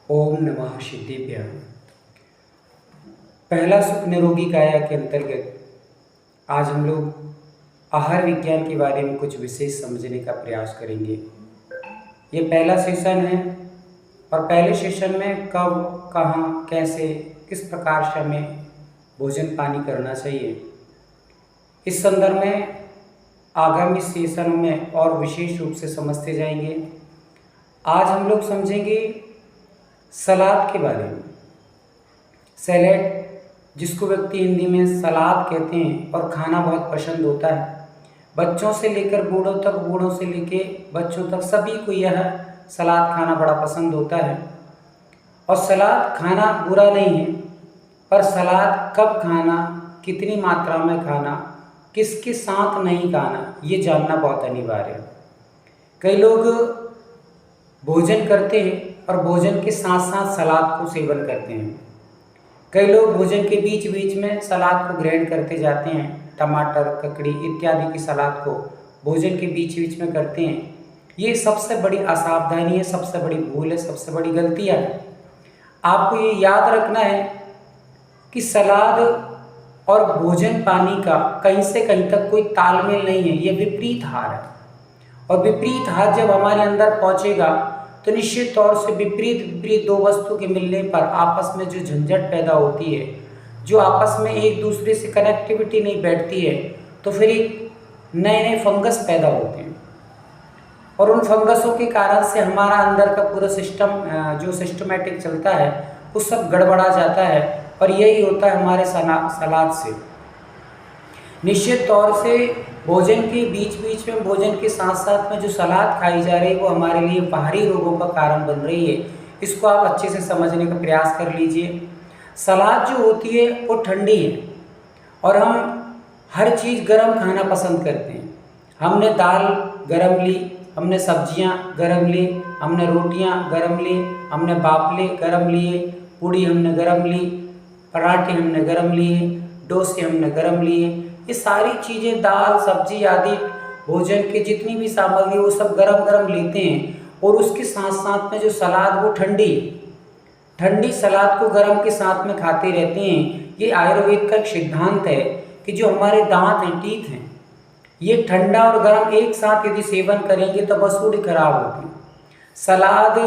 ओम नमः सिद्धेभ्यः। पहला सुख निरोगी काया के अंतर्गत आज हम लोग आहार विज्ञान के बारे में कुछ विशेष समझने का प्रयास करेंगे। ये पहला सेशन है और पहले सेशन में कब, कहाँ, कैसे, किस प्रकार से हमें भोजन पानी करना चाहिए, इस संदर्भ में आगामी सेशनों में और विशेष रूप से समझते जाएंगे। आज हम लोग समझेंगे सलाद के बारे में। सैलेड, जिसको व्यक्ति हिंदी में सलाद कहते हैं और खाना बहुत पसंद होता है। बच्चों से लेकर बूढ़ों तक, बूढ़ों से लेकर बच्चों तक सभी को यह सलाद खाना बड़ा पसंद होता है। और सलाद खाना बुरा नहीं है, पर सलाद कब खाना, कितनी मात्रा में खाना, किसके साथ नहीं खाना, ये जानना बहुत अनिवार्य है। कई लोग भोजन करते हैं और भोजन के साथ साथ सलाद को सेवन करते हैं। कई लोग भोजन के बीच बीच में सलाद को ग्रहण करते जाते हैं। टमाटर, ककड़ी इत्यादि की सलाद को भोजन के बीच बीच में करते हैं। ये सबसे बड़ी असावधानी है, सबसे बड़ी भूल है, सबसे बड़ी गलतियाँ है। आपको ये याद रखना है कि सलाद और भोजन पानी का कहीं से कहीं तक कोई तालमेल नहीं है, ये विपरीत आहार है। और विपरीत आहार जब हमारे अंदर पहुँचेगा तो निश्चित तौर से विपरीत दो वस्तु के मिलने पर आपस में जो झंझट पैदा होती है, जो आपस में एक दूसरे से कनेक्टिविटी नहीं बैठती है, तो फिर एक नए नए फंगस पैदा होते हैं। और उन फंगसों के कारण से हमारा अंदर का पूरा सिस्टम जो सिस्टमेटिक चलता है वो सब गड़बड़ा जाता है। और यही होता है हमारे सलाद से। निश्चित तौर से भोजन के बीच बीच में, भोजन के साथ साथ में जो सलाद खाई जा रही है वो हमारे लिए बाहरी रोगों का कारण बन रही है। इसको आप अच्छे से समझने का प्रयास कर लीजिए। सलाद जो होती है वो ठंडी है और हम हर चीज़ गर्म खाना पसंद करते हैं। हमने दाल गरम ली, हमने सब्जियां गरम ली, हमने रोटियां गरम ली, हमने बाफले गरम लिए, पूड़ी हमने गरम ली, पराठे हमने गरम लिए, डोसे हमने गरम लिए। ये सारी चीज़ें, दाल, सब्जी आदि भोजन के जितनी भी सामग्री वो सब गरम गरम लेते हैं। और उसके साथ साथ में जो सलाद वो ठंडी सलाद को गरम के साथ में खाते रहते हैं। ये आयुर्वेद का एक सिद्धांत है कि जो हमारे दांत हैं, टीथ हैं, ये ठंडा और गर्म एक साथ यदि सेवन करेंगे तो बसूड़ी खराब होती है। सलाद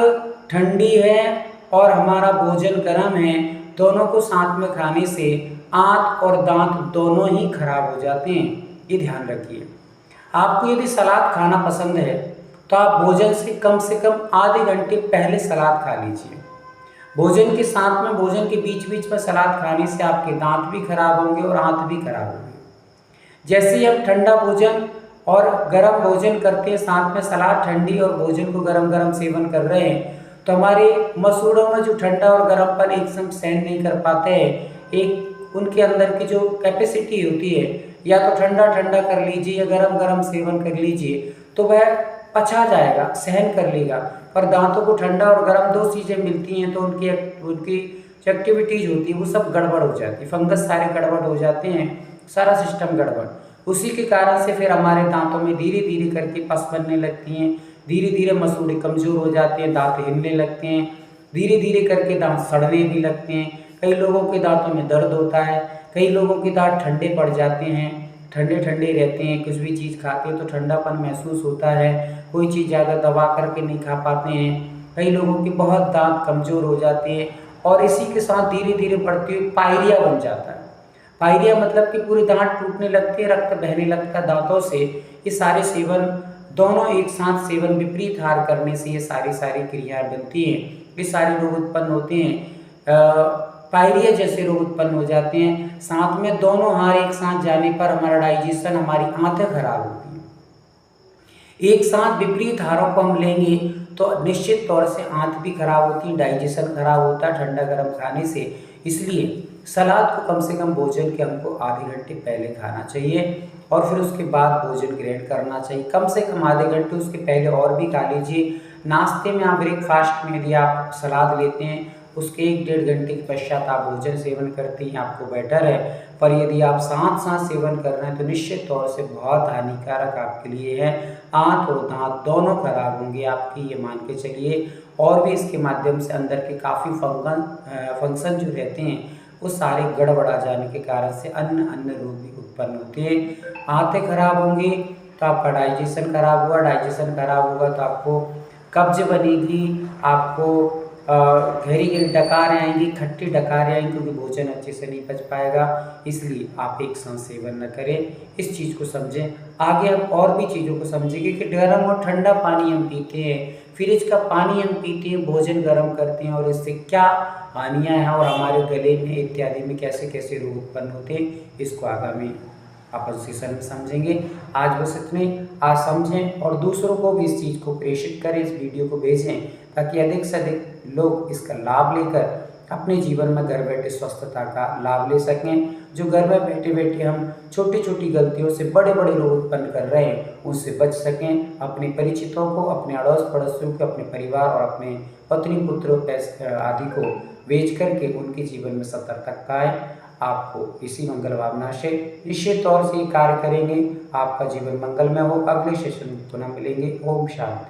ठंडी है और हमारा भोजन गर्म है, दोनों को साथ में खाने से आंत और दांत दोनों ही खराब हो जाते हैं। ये ध्यान रखिए। आपको यदि सलाद खाना पसंद है तो आप भोजन से कम आधे घंटे पहले सलाद खा लीजिए। भोजन के साथ में, भोजन के बीच बीच में सलाद खाने से आपके दांत भी खराब होंगे और आंत भी खराब होंगे। जैसे ही हम ठंडा भोजन और गर्म भोजन करते हैं, साथ में सलाद ठंडी और भोजन को गरम गरम सेवन कर रहे हैं, तो हमारे मसूड़ों में जो ठंडा और गर्मपन एक संग सहन नहीं कर पाते हैं, एक उनके अंदर की जो कैपेसिटी होती है, या तो ठंडा ठंडा कर लीजिए या गरम गरम सेवन कर लीजिए, तो वह पचा जाएगा, सहन कर लेगा। पर दांतों को ठंडा और गर्म दो चीज़ें मिलती हैं तो उनकी जो एक्टिविटीज होती है वो सब गड़बड़ हो जाती है। फंगस सारे गड़बड़ हो जाते हैं, सारा सिस्टम गड़बड़। उसी के कारण से फिर हमारे दांतों में धीरे धीरे करके पस बनने लगती हैं, धीरे धीरे मसूड़े कमज़ोर हो जाते हैं, दांत हिलने लगते हैं, धीरे धीरे करके दांत सड़ने भी लगते हैं। कई लोगों के दांतों में दर्द होता है, कई लोगों के दांत ठंडे पड़ जाते हैं, ठंडे ठंडे रहते हैं। कुछ भी चीज़ खाते हैं तो ठंडापन महसूस होता है, कोई चीज़ ज़्यादा दबा करके नहीं खा पाते हैं। कई लोगों के बहुत दांत कमज़ोर हो जाते हैं और इसी के साथ धीरे धीरे बढ़ती हुई पायरिया बन जाता है। पायरिया मतलब कि पूरे दांत टूटने लगते हैं, रक्त बहने लगता है दांतों से। ये सारे सेवन, दोनों एक साथ सेवन, विपरीत आहार करने से ये सारी क्रियाएँ बनती हैं, ये सारे रोग उत्पन्न होते हैं। पायरिया जैसे रोग उत्पन्न हो जाते हैं। साथ में दोनों आहार एक साथ जाने पर हमारा डाइजेशन, हमारी आंतें खराब होती हैं। एक साथ विपरीत आहारों को हम लेंगे तो निश्चित तौर से आंत भी खराब होती है, डाइजेशन खराब होता है ठंडा गर्म खाने से। इसलिए सलाद को कम से कम भोजन के हमको आधे घंटे पहले खाना चाहिए और फिर उसके बाद भोजन ग्रहण करना चाहिए। कम से कम आधे घंटे उसके पहले और भी खा लीजिए। नाश्ते में आप, ब्रेकफास्ट में यदि आप सलाद लेते हैं उसके 1-1.5 घंटे के पश्चात आप भोजन सेवन करते हैं आपको बेटर है। पर यदि आप साथ-साथ सेवन कर रहे हैं तो निश्चित तौर से बहुत हानिकारक आपके लिए है। आँत और दाँत दोनों खराब होंगे आपकी, ये मान के चलिए। और भी इसके माध्यम से अंदर के काफ़ी फंक्शन जो रहते हैं वो सारे गड़बड़ा जाने के कारण से अन्य रोग भी उत्पन्न होते हैं। आँतें खराब होंगी तो आपका डाइजेशन खराब हुआ, डाइजेशन खराब होगा तो आपको कब्ज बनेगी, आपको गहरी-गहरी डकारें आएँगी, खट्टी डकारें आएँगी, क्योंकि भोजन अच्छे से नहीं पच पाएगा। इसलिए आप एक साथ सेवन न करें, इस चीज़ को समझें। आगे हम और भी चीज़ों को समझेंगे कि गर्म और ठंडा पानी हम पीते हैं, फ्रिज का पानी हम पीते हैं, भोजन गर्म करते हैं और इससे क्या हानियाँ हैं और हमारे गले में इत्यादि में कैसे-कैसे रोग उत्पन्न होते हैं, इसको आगामी अपन सेशन में समझेंगे। आज बस इतने। आज समझें और दूसरों को भी इस चीज़ को प्रेषित करें, इस वीडियो को भेजें, ताकि अधिक से अधिक लोग इसका लाभ लेकर अपने जीवन में घर बैठे स्वस्थता का लाभ ले सकें। जो घर में बैठे-बैठे हम छोटी-छोटी गलतियों से बड़े-बड़े रोग उत्पन्न कर रहे हैं, उससे बच सकें। अपने परिचितों को, अपने अड़ोस-पड़ोसियों को, अपने परिवार और अपने पत्नी-पुत्र आदि को भेज करके उनके जीवन में सतर्कता आए। आपको इसी मंगल भावना से निश्चित तौर से ये कार्य करेंगे, आपका जीवन मंगलमय हो। अगले सेशन में पुनः मिलेंगे। ओम शांति।